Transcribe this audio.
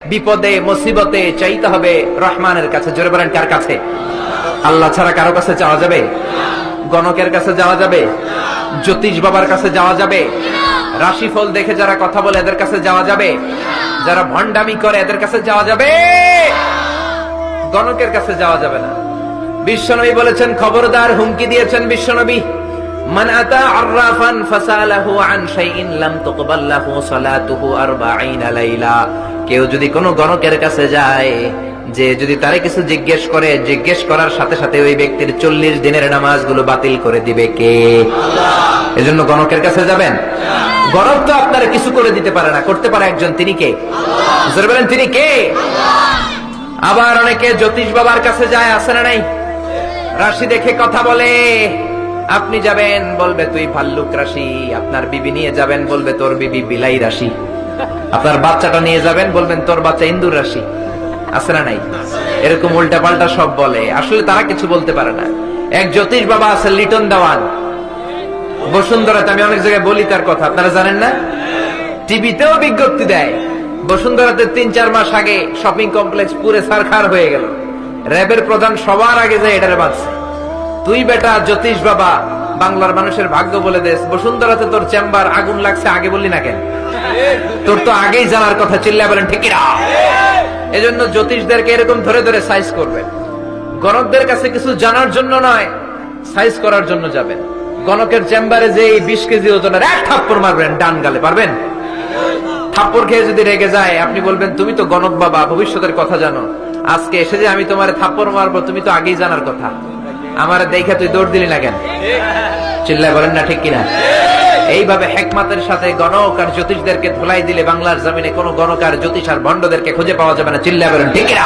বিপদে মুসিবতে চাইতে হবে রহমানের কাছে। জোরে বলেন কার কাছে? আল্লাহ ছাড়া কারো কাছে যাওয়া যাবে? গণকের কাছে যাওয়া যাবে? জ্যোতিষ বাবার কাছে যাওয়া যাবে? রাশিফল দেখে যারা কথা বলে এদের কাছে যাওয়া যাবে? যারা ভণ্ডামি করে এদের কাছে যাওয়া যাবে? গণকের কাছে যাওয়া যাবে না। বিশ্বনবী বলেছেন, খবরদার, হুমকি দিয়েছেন বিশ্বনবী, মান আতা আররাফান ফাসালাহু আন শাইইন লাম তুকবাল লাহু সালাতুহু 40 লাইলা। কেউ যদি কোনো গণকের কাছে যায়, যে যদি তারে কিছু জিজ্ঞেস করে, জিজ্ঞেস করার সাথে সাথে ওই ব্যক্তির 40 দিনের নামাজগুলো বাতিল করে দিবে কে? আল্লাহ। এজন্য গণকের কাছে যাবেন? গণক তো আপনারা কিছু করে দিতে পারে না, করতে পারে একজন, তিনি কে? আল্লাহ। জোরে বলেন, তিনি কে? আল্লাহ। আবার অনেকে জ্যোতিষ বাবার কাছে যায়, আছে না নাই? রাশি দেখে কথা বলে। আপনি যাবেন, বলবে তুই ভাল্লুক রাশি। আপনার বিবি নিয়ে যাবেন, বলবে তোর বিবি বিলাই রাশি। আপনার বাচ্চাটা নিয়ে যাবেন, বলবেন তোর বাচ্চা ইন্দুর রাশি। আছে না নাই? এরকম উল্টা পাল্টা সব বলে। আসলে তারা কিছু বলতে পারে না। এক জ্যোতিষ বাবা আছে, লিটন দেওয়ান, বসুন্ধরাতে। আমি অনেক জায়গায় বলি তার কথা, আপনারা জানেন না? টিভিতেও বিজ্ঞপ্তি দেয়। বসুন্ধরাতে 3-4 মাস আগে শপিং কমপ্লেক্স পুরে ছারখার হয়ে গেল। র্যাবের প্রধান সবার আগে যায় এটারে বাঁচছে। তুই বেটা জ্যোতিষ বাবা, বাংলার মানুষের ভাগ্য বলে দেশ, বসুন্ধরাতে তোর চেম্বার আগুন লাগছে, আগে বললি না কেন? তোর তো আগেই জানার কথা। চিল্লায় বলেন ঠিক না? এজন্য জ্যোতিষদেরকে এরকম ধরে ধরে সাইজ করবেন। গণকদের কাছে কিছু জানার জন্য নয়, সাইজ করার জন্য যাবেন। গণকের চেম্বারে যে 20 কেজি ওজনের এক থাপ্পড় মারবেন ডান গালে, পারবেন? থাপ্পড় খেয়ে যদি রেগে যায়, আপনি বলবেন তুমি তো গণক বাবা, ভবিষ্যতের কথা জানো, আজকে এসে যে আমি তোমার থাপ্পড় মারবো, তুমি তো আগেই জানার কথা, আমার দেখে তুই দৌড় দিলি না কেন? চিল্লায় বলেন না ঠিক কিনা? এইভাবে হেকমাতের সাথে গণক আর জ্যোতিষদেরকে ধুলাই দিলে বাংলার জমিনে কোনো গণক আর জ্যোতিষ আর ভণ্ডদেরকে খুঁজে পাওয়া যাবে না। চিল্লায় বলেন ঠিক কিনা?